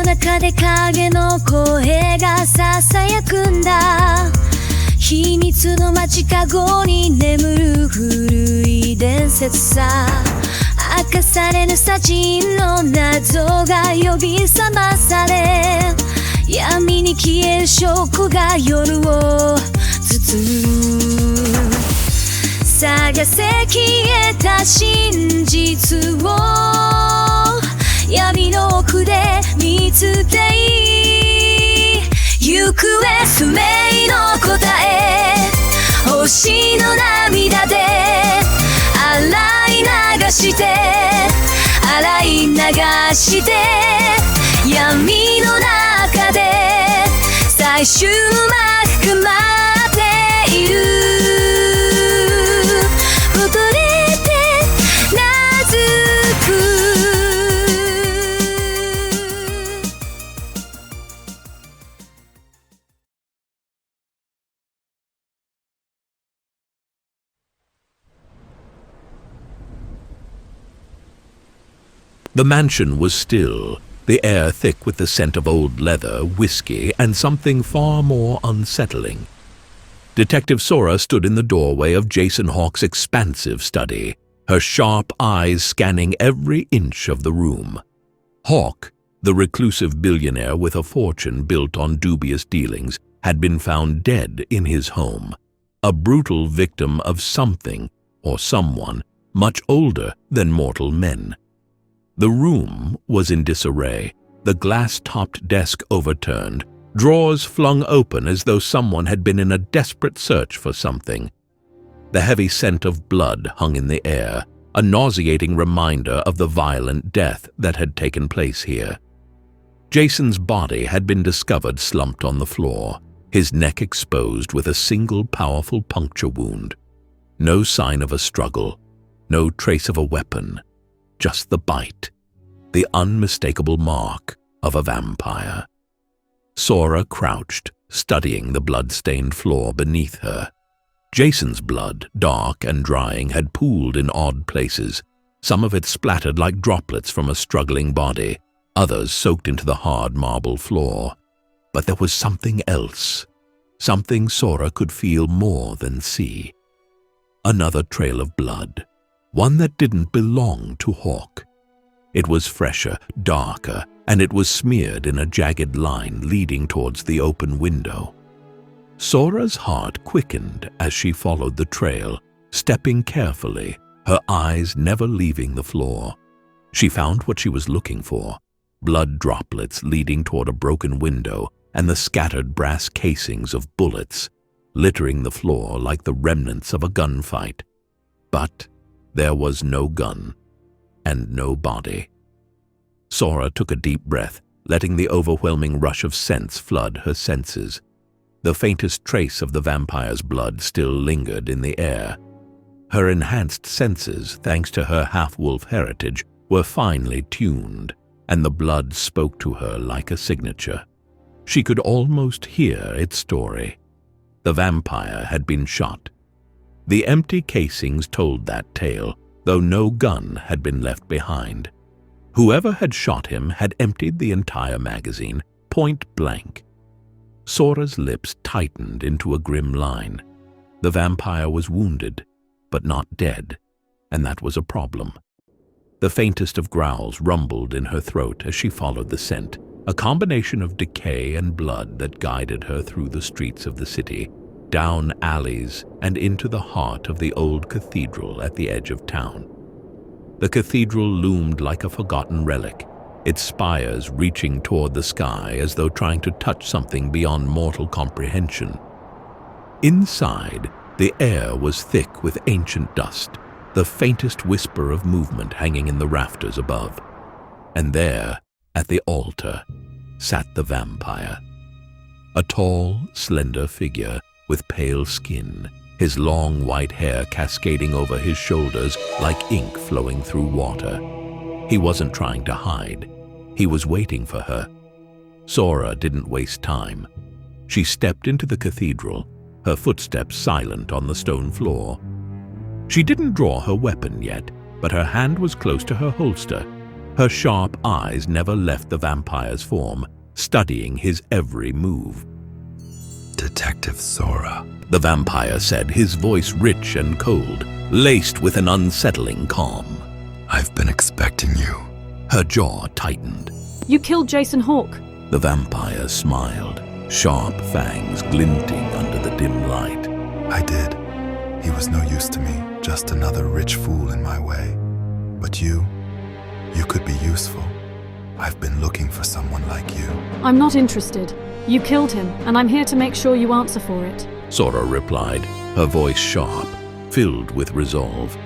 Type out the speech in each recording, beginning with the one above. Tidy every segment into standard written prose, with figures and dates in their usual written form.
の中で影の声が囁くんだ。秘密の街角に眠る古い伝説さ。明かされぬ砂塵の謎が呼び覚まされ、闇に消える証拠が夜を包む。探せ消えた真実を闇の奥で見つけ行方不明の答え、星の涙で洗い流して洗い流して闇の中で最終幕待っている。踊れて名付く。The mansion was still, the air thick with the scent of old leather, whiskey, and something far more unsettling. Detective Sora stood in the doorway of Jason Hawke's expansive study, her sharp eyes scanning every inch of the room. Hawke, the reclusive billionaire with a fortune built on dubious dealings, had been found dead in his home, a brutal victim of something or someone much older than mortal men. The room was in disarray, the glass-topped desk overturned, drawers flung open as though someone had been in a desperate search for something. The heavy scent of blood hung in the air, a nauseating reminder of the violent death that had taken place here. Jason's body had been discovered slumped on the floor, his neck exposed with a single powerful puncture wound. No sign of a struggle, no trace of a weapon. Just the bite, the unmistakable mark of a vampire. Sora crouched, studying the blood-stained floor beneath her. Jason's blood, dark and drying, had pooled in odd places, some of it splattered like droplets from a struggling body, others soaked into the hard marble floor. But there was something else, something Sora could feel more than see. Another trail of blood. One that didn't belong to Hawke. It was fresher, darker, and it was smeared in a jagged line leading towards the open window. Sora's heart quickened as she followed the trail, stepping carefully, her eyes never leaving the floor. She found what she was looking for, blood droplets leading toward a broken window and the scattered brass casings of bullets, littering the floor like the remnants of a gunfight. But there was no gun, and no body. Sora took a deep breath, letting the overwhelming rush of scents flood her senses. The faintest trace of the vampire's blood still lingered in the air. Her enhanced senses, thanks to her half-wolf heritage, were finely tuned, and the blood spoke to her like a signature. She could almost hear its story. The vampire had been shot. The empty casings told that tale, though no gun had been left behind. Whoever had shot him had emptied the entire magazine, point blank. Sora's lips tightened into a grim line. The vampire was wounded, but not dead, and that was a problem. The faintest of growls rumbled in her throat as she followed the scent, a combination of decay and blood that guided her through the streets of the city, down alleys and into the heart of the old cathedral at the edge of town. The cathedral loomed like a forgotten relic, its spires reaching toward the sky as though trying to touch something beyond mortal comprehension. Inside, the air was thick with ancient dust, the faintest whisper of movement hanging in the rafters above. And there, at the altar, sat the vampire. A tall, slender figure with pale skin, his long white hair cascading over his shoulders like ink flowing through water. He wasn't trying to hide. He was waiting for her. Sora didn't waste time. She stepped into the cathedral, her footsteps silent on the stone floor. She didn't draw her weapon yet, but her hand was close to her holster. Her sharp eyes never left the vampire's form, studying his every move. Detective Sora, the vampire said, his voice rich and cold, laced with an unsettling calm. I've been expecting you. Her jaw tightened. You killed Jason Hawke. The vampire smiled, sharp fangs glinting under the dim light. I did. He was no use to me, just another rich fool in my way. But you could be useful. I've been looking for someone like you. I'm not interested. You killed him, and I'm here to make sure you answer for it. Sora replied, her voice sharp, filled with resolve.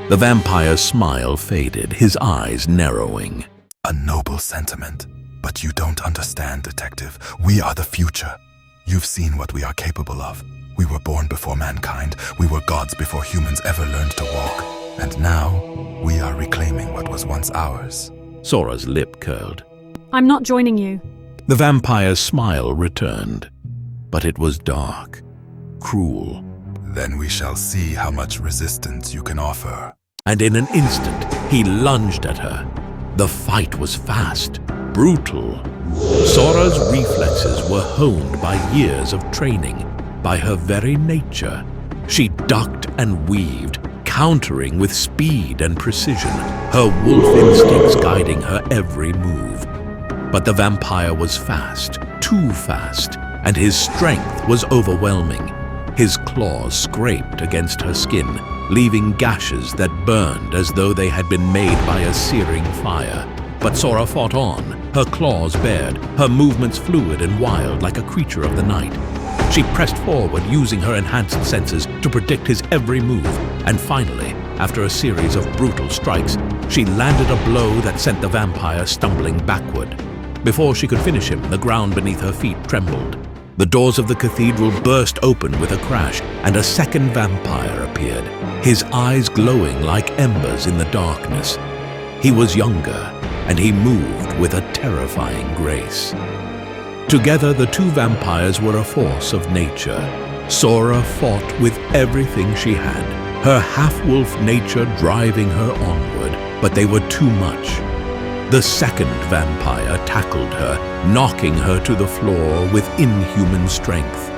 The vampire's smile faded, his eyes narrowing. A noble sentiment. But you don't understand, Detective. We are the future. You've seen what we are capable of. We were born before mankind. We were gods before humans ever learned to walk. And now, we are reclaiming what was once ours. Sora's lip curled. I'm not joining you. The vampire's smile returned, but it was dark, cruel. Then we shall see how much resistance you can offer. And in an instant, he lunged at her. The fight was fast, brutal. Sora's reflexes were honed by years of training, by her very nature. She ducked and weaved, countering with speed and precision, her wolf instincts guiding her every move. But the vampire was fast, too fast, and his strength was overwhelming. His claws scraped against her skin, leaving gashes that burned as though they had been made by a searing fire. But Sora fought on, her claws bared, her movements fluid and wild like a creature of the night. She pressed forward, using her enhanced senses to predict his every move, and finally, after a series of brutal strikes, she landed a blow that sent the vampire stumbling backward. Before she could finish him, the ground beneath her feet trembled. The doors of the cathedral burst open with a crash, and a second vampire appeared, his eyes glowing like embers in the darkness. He was younger, and he moved with a terrifying grace. Together, the two vampires were a force of nature. Sora fought with everything she had, her half-wolf nature driving her onward, but they were too much. The second vampire tackled her, knocking her to the floor with inhuman strength.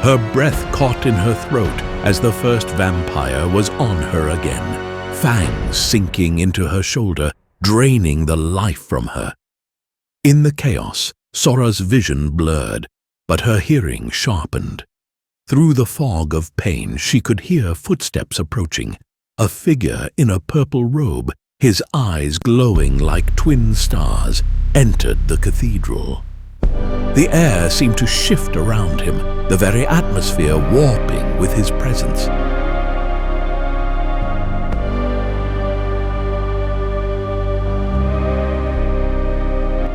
Her breath caught in her throat as the first vampire was on her again, fangs sinking into her shoulder, draining the life from her. In the chaos, Sora's vision blurred, but her hearing sharpened. Through the fog of pain, she could hear footsteps approaching. A figure in a purple robe, his eyes glowing like twin stars, entered the cathedral. The air seemed to shift around him, the very atmosphere warping with his presence.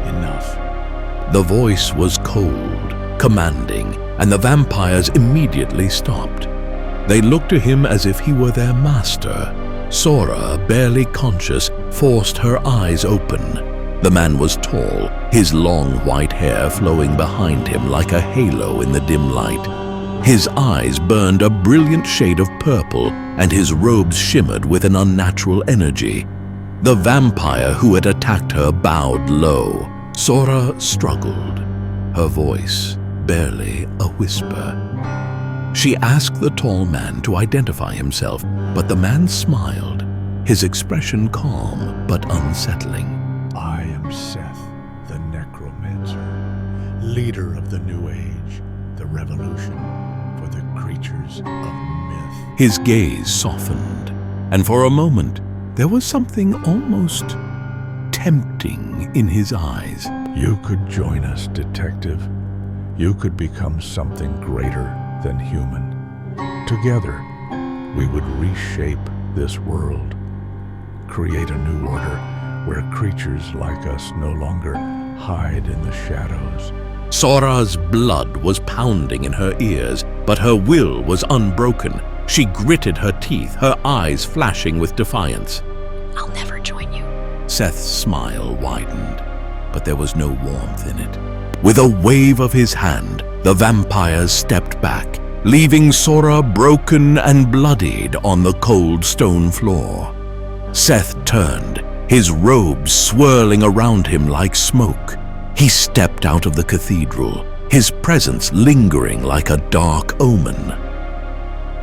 Enough. The voice was cold, commanding, and the vampires immediately stopped. They looked to him as if he were their master. Sora, barely conscious, forced her eyes open. The man was tall, his long white hair flowing behind him like a halo in the dim light. His eyes burned a brilliant shade of purple, and his robes shimmered with an unnatural energy. The vampire who had attacked her bowed low. Sora struggled, her voice barely a whisper. She asked the tall man to identify himself, but the man smiled, his expression calm but unsettling. I am Seth, the necromancer, leader of the new age, the revolution for the creatures of myth. His gaze softened, and for a moment there was something almost tempting in his eyes. You could join us, detective. You could become something greater than human. Together, we would reshape this world, create a new order where creatures like us no longer hide in the shadows. Sora's blood was pounding in her ears, but her will was unbroken. She gritted her teeth, her eyes flashing with defiance. I'll never join you. Seth's smile widened, but there was no warmth in it. With a wave of his hand, the vampires stepped back, leaving Sora broken and bloodied on the cold stone floor. Seth turned, his robes swirling around him like smoke. He stepped out of the cathedral, his presence lingering like a dark omen.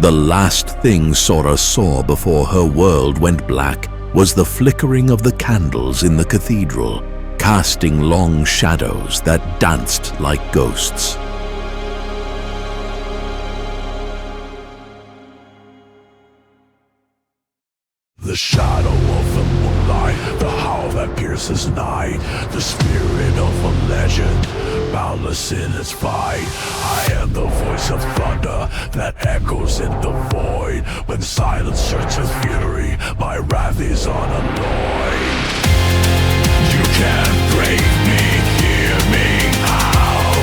The last thing Sora saw before her world went black was the flickering of the candles in the cathedral, casting long shadows that danced like ghosts. The shadow of the moonlight, the howl that pierces night, the spirit of a legend, boundless in its fight. I am the voice of thunder that echoes in the void. When silence searches fury, my wrath is unalloyed. You can't break me, hear me howl.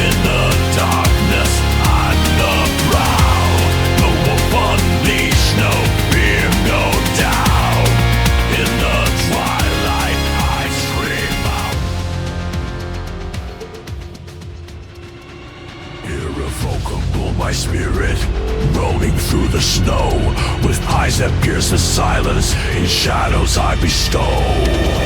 In the darkness, I'm the proud. No wolf unleashed, no fear, no doubt. In the twilight, I scream out. Irrevocable, my spirit, rolling through the snow. With eyes that pierce the silence, in shadows I bestow.